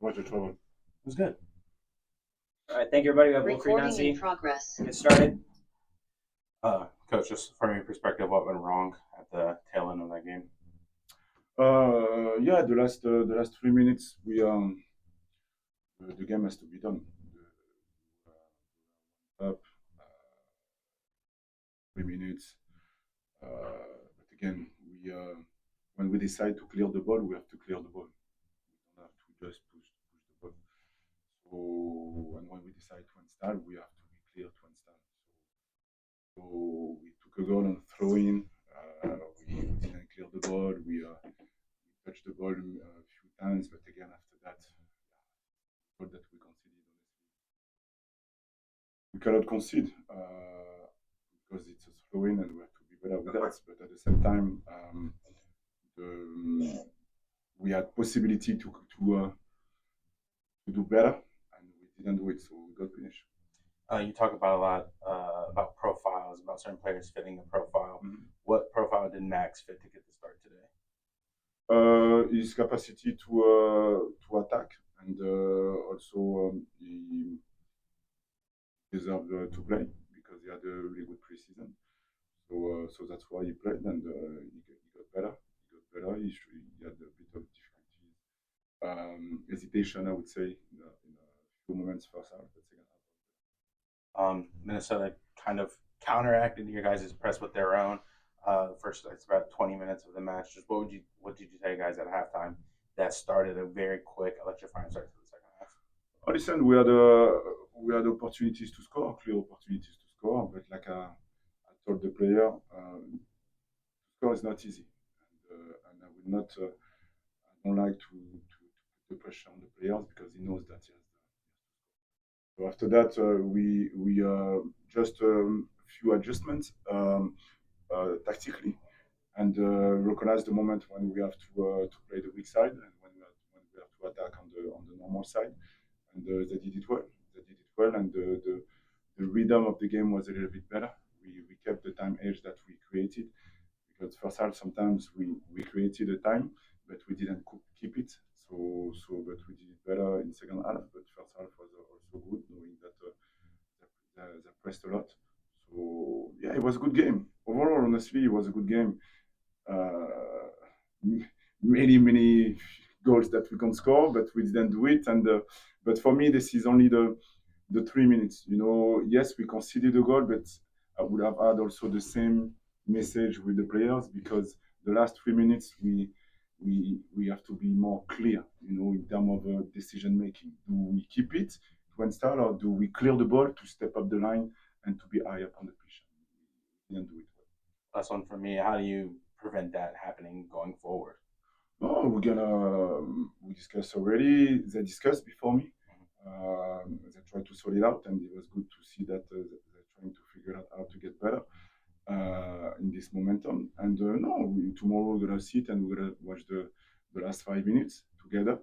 Watch the trouble. It was good. All right, thank you, everybody. We have Wilfried Nancy. In progress. Get started. Coach, just from your perspective, what went wrong at the tail end of that game? Yeah, the last 3 minutes, the game has to be done. Up 3 minutes, but again, when we decide to clear the ball, we have to clear the ball. We don't have to just push the ball. So, and when we decide to install, we have to be clear to install. So we took a goal on throw-in. We didn't clear the ball. We touched the ball a few times, but again after that, goal that we conceded. We cannot concede because it's a throw-in, and we have to be better with that. But at the same time, we had possibility to do better, and we didn't do it, so we got punished. You talk about a lot about profiles, about certain players fitting a profile. Mm-hmm. What profile did Max fit to get the start today? His capacity to attack, and also he deserved to play because he had a really good preseason. So that's why he played, and he got better. He had a bit of difficulties, hesitation, I would say, in a few moments first half, but second half. Minnesota kind of counteracted your guys' press with their own. First, it's about 20 minutes of the match. Just what did you say, guys, at halftime that started a very quick electrifying start to the second half? Oh, listen, we had opportunities to score, clear opportunities to score, but like I told the player, score is not easy, and I will not. I don't like to put the pressure on the players because he knows that he has. So after that, we just a few adjustments tactically, and recognize the moment when we have to play the weak side and when we have to attack on the normal side, and they did it well. They did it well, and the rhythm of the game was a little bit better. We kept the time edge that we created, because first half sometimes we created a time, but we didn't keep it. But we did it better in second half. But first half was also good, knowing that they pressed a lot. So yeah, it was a good game. Overall, honestly, it was a good game. Many goals that we can score, but we didn't do it. And but for me, this is only the 3 minutes. You know, yes, we conceded a goal, but I would have had also the same message with the players, because the last 3 minutes we have to be more clear, you know, in terms of decision making. Do we keep it to install, or do we clear the ball to step up the line and to be high up on the pitch? We didn't do it well. Last one for me. How do you prevent that happening going forward? Oh, we discussed already. They discussed before me. They tried to sort it out, and it was good to see that they're trying to figure out how to get better in this momentum. And tomorrow we're gonna sit and we're gonna watch the last 5 minutes together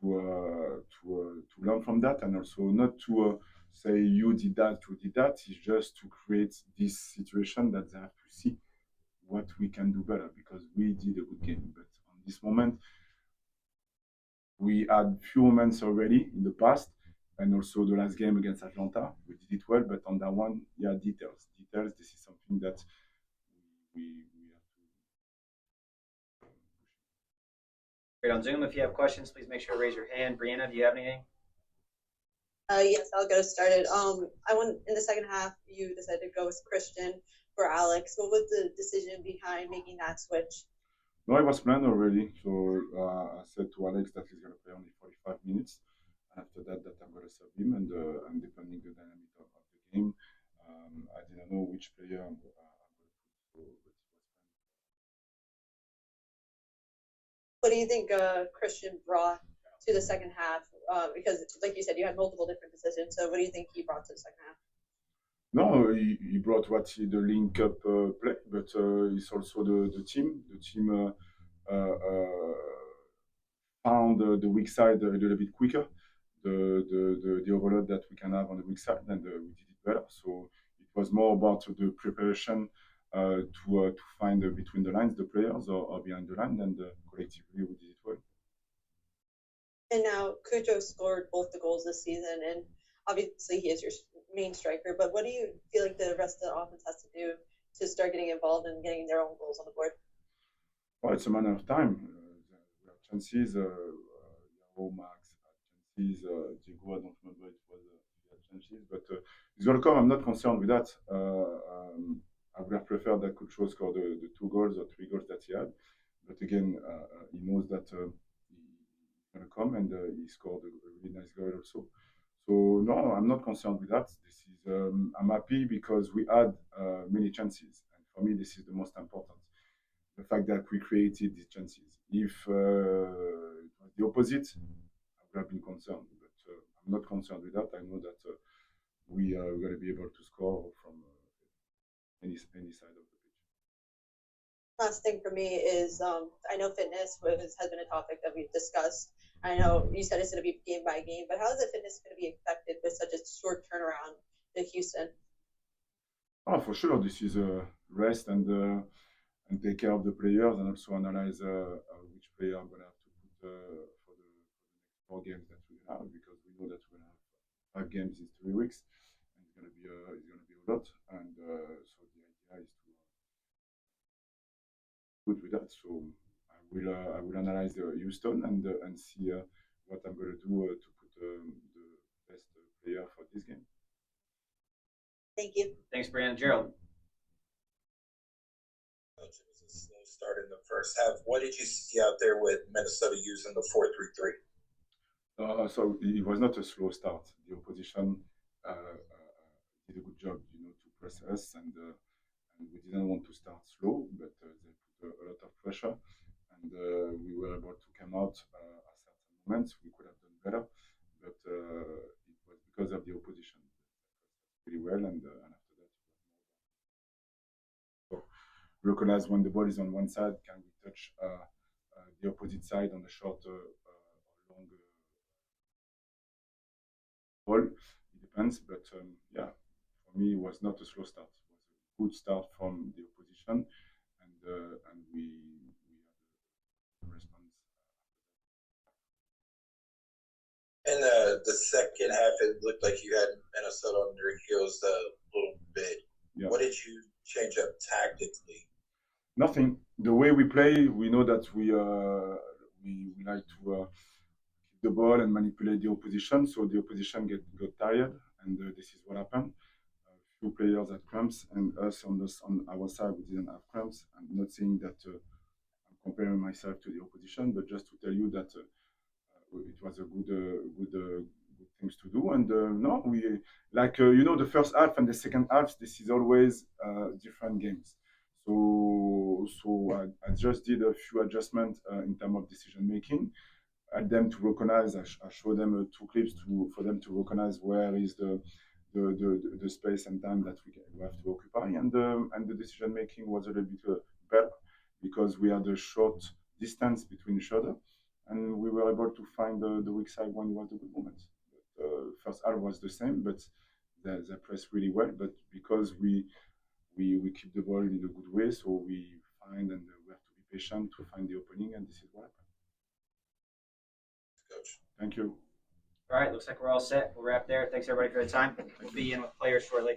to learn from that, and also not to say you did that. It's just to create this situation that they have to see what we can do better, because we did a good game, but on this moment we had few moments already in the past, and also the last game against Atlanta, we did it well, but on that one, yeah, details. This is something that we have to. Great. On Zoom, if you have questions, please make sure to raise your hand. Brianna, do you have anything? Yes, I'll get us started. In the second half, you decided to go with Christian for Alex. What was the decision behind making that switch? No, it was planned already. So I said to Alex that he's going to play only 45 minutes. After that I'm going to sub him, and depending the dynamic of the game, I didn't know which player I'm going to put. What do you think Christian brought to the second half? Because, like you said, you had multiple different decisions. So what do you think he brought to the second half? No, he brought the link up play, but it's also the team. The team found the weak side a little bit quicker. The overload that we can have on the weak side, and we did it better. So it was more about the preparation to find between the lines the players, or behind the line, and collectively we did it well. And now Cujo scored both the goals this season, and obviously he is your main striker. But what do you feel like the rest of the offense has to do to start getting involved and getting their own goals on the board? Well, it's a matter of time. We have chances. Yao, Max had chances. Diego, I don't remember it was he had chances, but it's going to come. I'm not concerned with that. I would have preferred that Cucho score the 2 goals or 3 goals that he had. But again, he knows that he's going to come, and he scored a really nice goal also. So no, I'm not concerned with that. This is I'm happy because we had many chances, and for me, this is the most important. The fact that we created these chances. If it was the opposite, I would have been concerned. But I'm not concerned with that. I know that we are going to be able to score from any side of the pitch. Last thing for me is I know fitness has been a topic that we've discussed. I know you said it's going to be game by game, but how is the fitness going to be affected with such a short turnaround to Houston? Oh, for sure, this is a rest and take care of the players and also analyze which player I'm going to have to put for the next 4 games that we have because we know that we're going to have 5 games in 3 weeks and it's going to be a lot and so the idea is to good with that. So I will analyze Houston and see what I'm going to do to put the best player for this game. Thank you. Thanks, Brandon. Gerald. It was a slow start in the first half. What did you see out there with Minnesota using the 4-3-3? So it was not a slow start. The opposition did a good job, to press us, and we didn't want to start slow, but they put a lot of pressure, and we were able to come out at certain moments. We could have done better, but it was because of the opposition. Really well, and after that, so recognize when the ball is on one side, can we touch the opposite side on a short or long ball? It depends, but yeah, for me, it was not a slow start. It was a good start from the opposition, and we had a response. In the second half, it looked like you had Minnesota on their heels a little bit. Yeah. What did you change up tactically? Nothing. The way we play, we know that we like to keep the ball and manipulate the opposition, so the opposition got tired, and this is what happened. A few players had cramps, and us on our side we didn't have cramps. I'm not saying that I'm comparing myself to the opposition, but just to tell you that it was a good things to do. And no, we like the first half and the second half. This is always different games. So I just did a few adjustments in terms of decision making. At them to recognize. I show them 2 clips for them to recognize where is the space and time that we have to occupy, and the decision making was a little bit better because we had a short distance between each other, and we were able to find the weak side when it was the good moments. First half was the same, but they pressed really well. But because we keep the ball in a good way, so we find and we have to be patient to find the opening, and this is what happened. Coach. Thank you. All right, looks like we're all set. We'll wrap there. Thanks everybody for the time. We'll be in with players shortly.